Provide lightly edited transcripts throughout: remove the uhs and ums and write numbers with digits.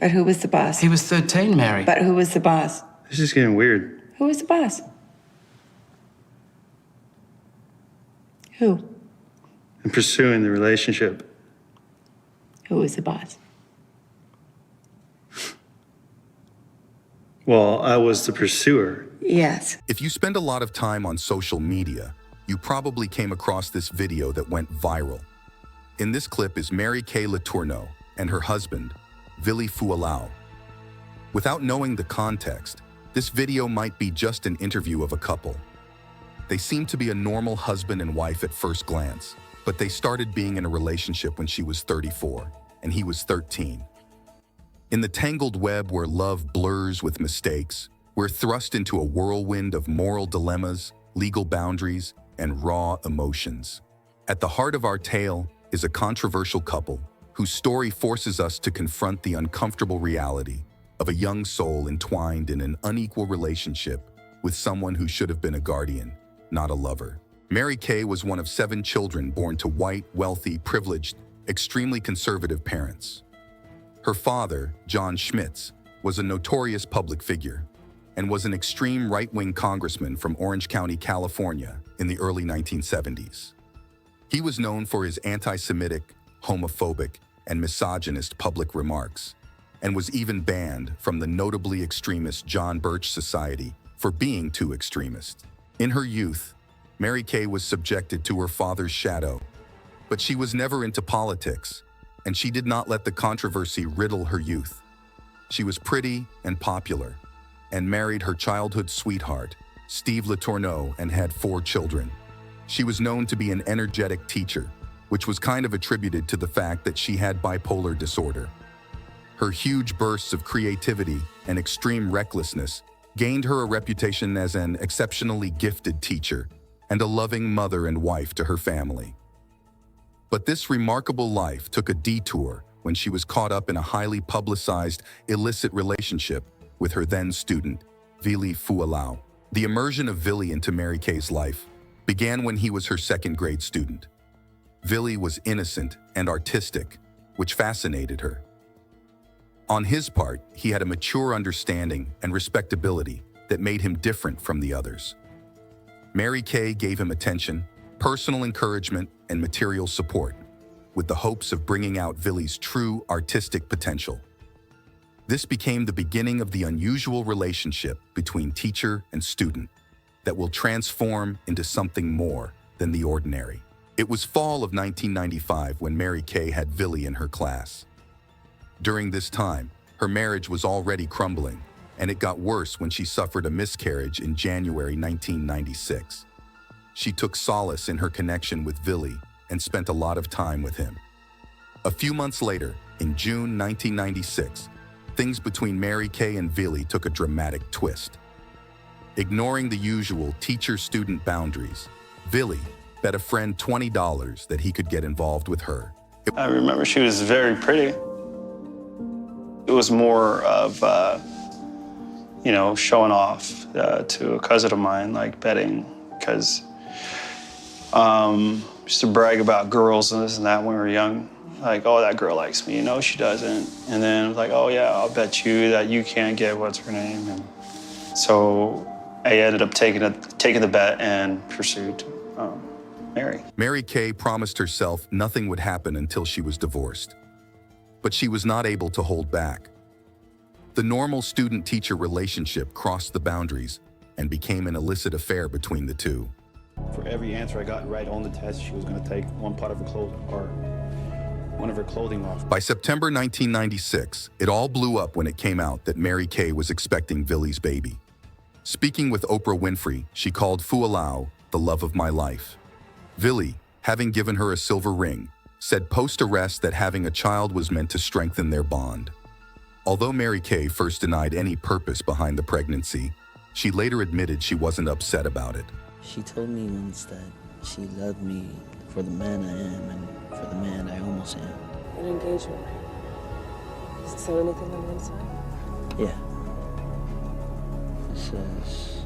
But who was the boss? He was 13, Mary. But who was the boss? This is getting weird. Who was the boss? Who? I'm pursuing the relationship. Who was the boss? Well, I was the pursuer. Yes. If you spend a lot of time on social media, you probably came across this video that went viral. In this clip is Mary Kay Letourneau and her husband, Vili Fualau. Without knowing the context, this video might be just an interview of a couple. They seem to be a normal husband and wife at first glance, but they started being in a relationship when she was 34 and he was 13. In the tangled web where love blurs with mistakes, we're thrust into a whirlwind of moral dilemmas, legal boundaries, and raw emotions. At the heart of our tale is a controversial couple whose story forces us to confront the uncomfortable reality of a young soul entwined in an unequal relationship with someone who should have been a guardian, not a lover. Mary Kay was one of 7 children born to white, wealthy, privileged, extremely conservative parents. Her father, John Schmitz, was a notorious public figure and was an extreme right-wing congressman from Orange County, California in the early 1970s. He was known for his anti-Semitic, homophobic, and misogynist public remarks, and was even banned from the notably extremist John Birch Society for being too extremist. In her youth, Mary Kay was subjected to her father's shadow, but she was never into politics, and she did not let the controversy riddle her youth. She was pretty and popular, and married her childhood sweetheart, Steve Letourneau, and had 4 children. She was known to be an energetic teacher, which was kind of attributed to the fact that she had bipolar disorder. Her huge bursts of creativity and extreme recklessness gained her a reputation as an exceptionally gifted teacher and a loving mother and wife to her family. But this remarkable life took a detour when she was caught up in a highly publicized, illicit relationship with her then-student, Vili Fualau. The immersion of Vili into Mary Kay's life began when he was her second-grade student. Vili was innocent and artistic, which fascinated her. On his part, he had a mature understanding and respectability that made him different from the others. Mary Kay gave him attention, personal encouragement, and material support, with the hopes of bringing out Vili's true artistic potential. This became the beginning of the unusual relationship between teacher and student that will transform into something more than the ordinary. It was fall of 1995 when Mary Kay had Vili in her class. During this time, her marriage was already crumbling, and it got worse when she suffered a miscarriage in January 1996. She took solace in her connection with Vili and spent a lot of time with him. A few months later, in June 1996, things between Mary Kay and Vili took a dramatic twist. Ignoring the usual teacher-student boundaries, Vili bet a friend $20 that he could get involved with her. I remember she was very pretty. It was more of, showing off to a cousin of mine, like betting, because used to brag about girls and this and that when we were young. Like, oh, that girl likes me. No, she doesn't. And then it was like, oh, yeah, I'll bet you that you can't get what's her name. And so I ended up taking the bet and pursued Mary. Mary Kay promised herself nothing would happen until she was divorced. But she was not able to hold back. The normal student-teacher relationship crossed the boundaries and became an illicit affair between the two. For every answer I got right on the test, she was going to take one part of her clothing or one of her clothing off. By September 1996, it all blew up when it came out that Mary Kay was expecting Vili's baby. Speaking with Oprah Winfrey, she called Fualau the love of my life. Vili, having given her a silver ring, said post-arrest that having a child was meant to strengthen their bond. Although Mary Kay first denied any purpose behind the pregnancy, she later admitted she wasn't upset about it. She told me once that she loved me for the man I am and for the man I almost am. An engagement ring. Does it say anything on the inside? Yeah. It says,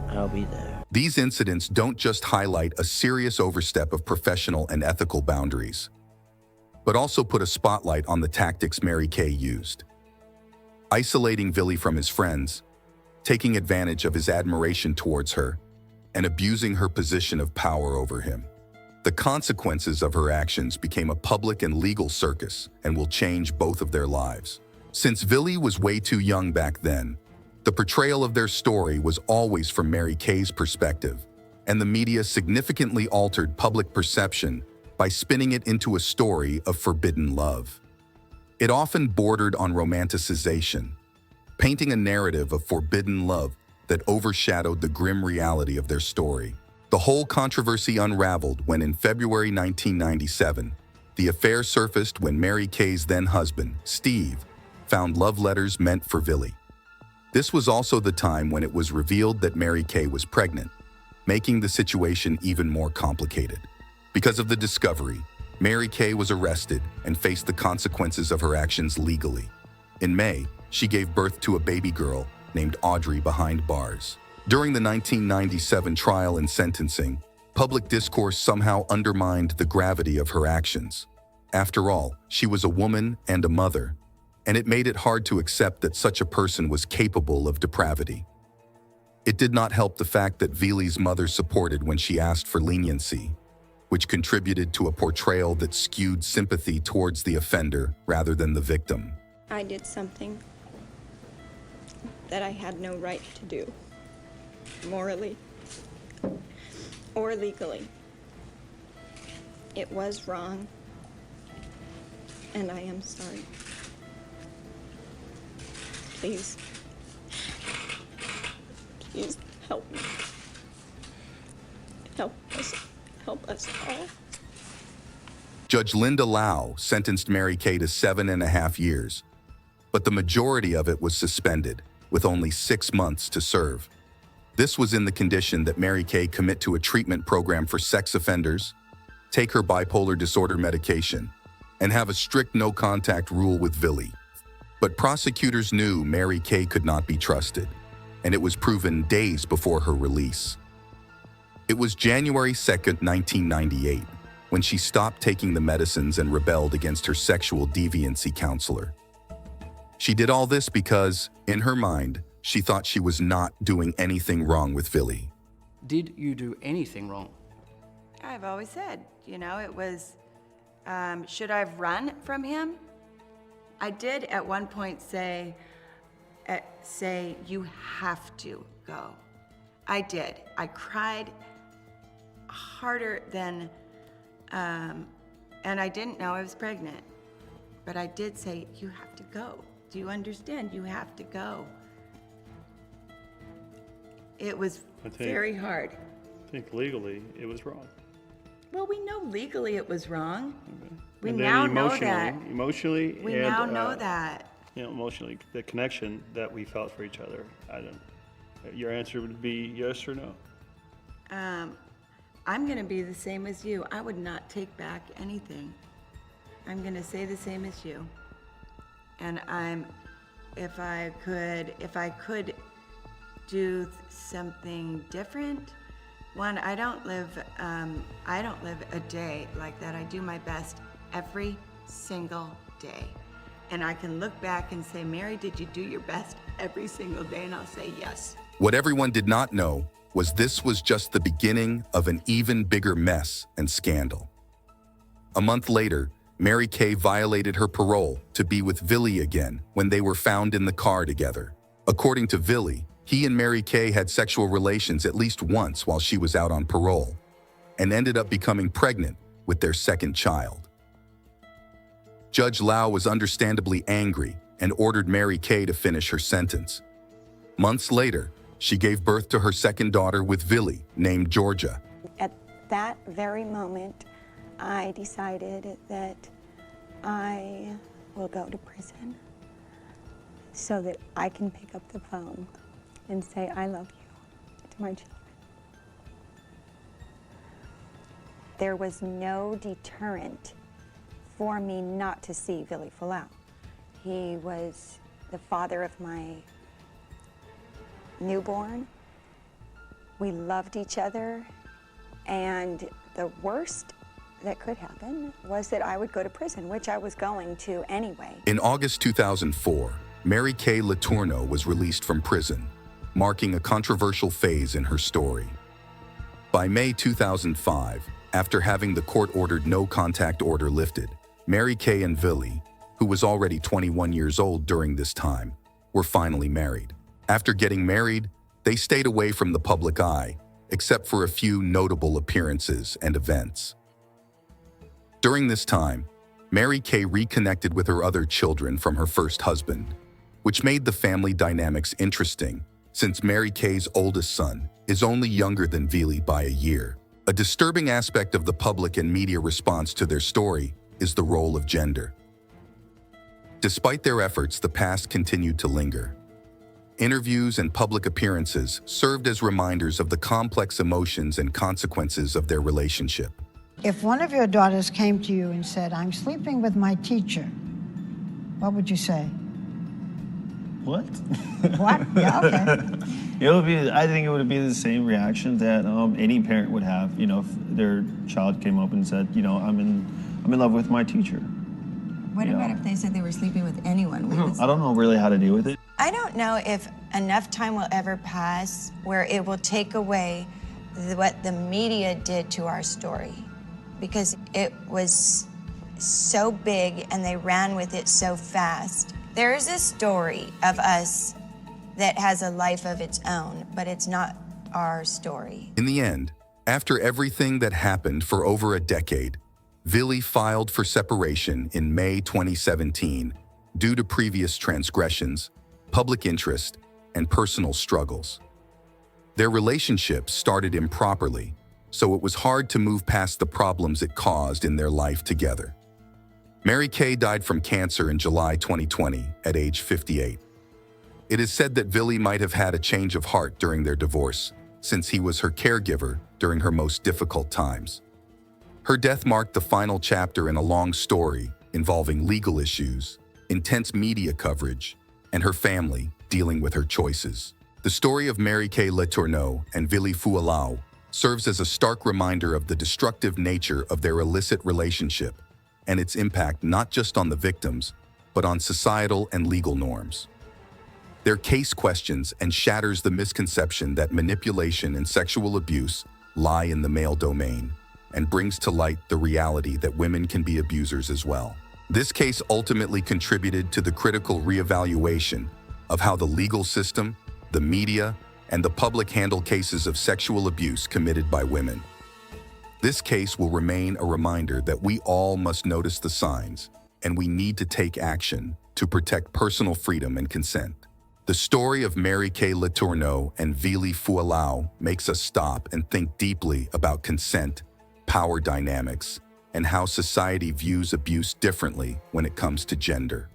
I'll be there. These incidents don't just highlight a serious overstep of professional and ethical boundaries, but also put a spotlight on the tactics Mary Kay used. isolating Vili from his friends, taking advantage of his admiration towards her, and abusing her position of power over him. The consequences of her actions became a public and legal circus and will change both of their lives. Since Vili was way too young back then, the portrayal of their story was always from Mary Kay's perspective, and the media significantly altered public perception by spinning it into a story of forbidden love. It often bordered on romanticization, painting a narrative of forbidden love that overshadowed the grim reality of their story. The whole controversy unraveled when in February 1997, the affair surfaced when Mary Kay's then-husband, Steve, found love letters meant for Vili. This was also the time when it was revealed that Mary Kay was pregnant, making the situation even more complicated. Because of the discovery, Mary Kay was arrested and faced the consequences of her actions legally. In May, she gave birth to a baby girl named Audrey behind bars. During the 1997 trial and sentencing, public discourse somehow undermined the gravity of her actions. After all, she was a woman and a mother, and it made it hard to accept that such a person was capable of depravity. It did not help the fact that Vili's mother supported when she asked for leniency, which contributed to a portrayal that skewed sympathy towards the offender rather than the victim. I did something that I had no right to do, morally or legally. It was wrong, and I am sorry. Please, please help me. Help us all. Judge Linda Lau sentenced Mary Kay to 7.5 years, but the majority of it was suspended, with only 6 months to serve. This was in the condition that Mary Kay commit to a treatment program for sex offenders, take her bipolar disorder medication, and have a strict no-contact rule with Vili. But prosecutors knew Mary Kay could not be trusted, and it was proven days before her release. It was January 2nd, 1998, when she stopped taking the medicines and rebelled against her sexual deviancy counselor. She did all this because, in her mind, she thought she was not doing anything wrong with Vili. Did you do anything wrong? I've always said, it was, should I have run from him? I did at one point say, you have to go. I did. I cried harder than, and I didn't know I was pregnant. But I did say, you have to go. Do you understand? You have to go. It was very hard. I think legally it was wrong. Well, we know legally it was wrong. Okay. We And then now know that. Emotionally, We and, now know that. Emotionally, the connection that we felt for each other. Your answer would be yes or no. I'm going to be the same as you. I would not take back anything. I'm going to say the same as you. And if I could do something different. One, I don't live a day like that. I do my best every single day. And I can look back and say, Mary, did you do your best every single day? And I'll say yes. What everyone did not know was this was just the beginning of an even bigger mess and scandal. A month later, Mary Kay violated her parole to be with Vili again when they were found in the car together. According to Vili, he and Mary Kay had sexual relations at least once while she was out on parole, and ended up becoming pregnant with their second child. Judge Lau was understandably angry and ordered Mary Kay to finish her sentence. Months later, she gave birth to her second daughter with Vili, named Georgia. At that very moment, I decided that I will go to prison so that I can pick up the phone and say, I love you to my children. There was no deterrent for me not to see Vili Fualau. He was the father of my newborn. We loved each other, and the worst that could happen was that I would go to prison, which I was going to anyway. In August 2004, Mary Kay Letourneau was released from prison, marking a controversial phase in her story. By May 2005, after having the court-ordered no-contact order lifted, Mary Kay and Billy, who was already 21 years old during this time, were finally married. After getting married, they stayed away from the public eye, except for a few notable appearances and events. During this time, Mary Kay reconnected with her other children from her first husband, which made the family dynamics interesting since Mary Kay's oldest son is only younger than Billy by a year. A disturbing aspect of the public and media response to their story is the role of gender. Despite their efforts, the past continued to linger. Interviews and public appearances served as reminders of the complex emotions and consequences of their relationship. If one of your daughters came to you and said, "I'm sleeping with my teacher," what would you say? What? What? Yeah, okay. I think it would be the same reaction that any parent would have, you know, if their child came up and said, you know, I'm in love with my teacher. What about if they said they were sleeping with anyone? I don't know really how to deal with it. I don't know if enough time will ever pass where it will take away what the media did to our story, because it was so big and they ran with it so fast. There is a story of us that has a life of its own, but it's not our story. In the end, after everything that happened for over a decade, Billy filed for separation in May 2017 due to previous transgressions, public interest, and personal struggles. Their relationship started improperly, so it was hard to move past the problems it caused in their life together. Mary Kay died from cancer in July 2020 at age 58. It is said that Billy might have had a change of heart during their divorce, since he was her caregiver during her most difficult times. Her death marked the final chapter in a long story involving legal issues, intense media coverage, and her family dealing with her choices. The story of Mary Kay Letourneau and Billy Fualau serves as a stark reminder of the destructive nature of their illicit relationship and its impact not just on the victims, but on societal and legal norms. Their case questions and shatters the misconception that manipulation and sexual abuse lie in the male domain, and brings to light the reality that women can be abusers as well. This case ultimately contributed to the critical reevaluation of how the legal system, the media, and the public handle cases of sexual abuse committed by women. This case will remain a reminder that we all must notice the signs, and we need to take action to protect personal freedom and consent. The story of Mary Kay Letourneau and Billy Fualau makes us stop and think deeply about consent, power dynamics, and how society views abuse differently when it comes to gender.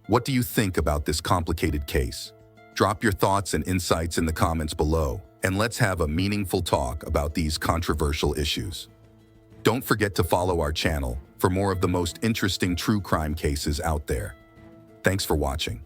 What do you think about this complicated case? Drop your thoughts and insights in the comments below, and let's have a meaningful talk about these controversial issues. Don't forget to follow our channel for more of the most interesting true crime cases out there. Thanks for watching.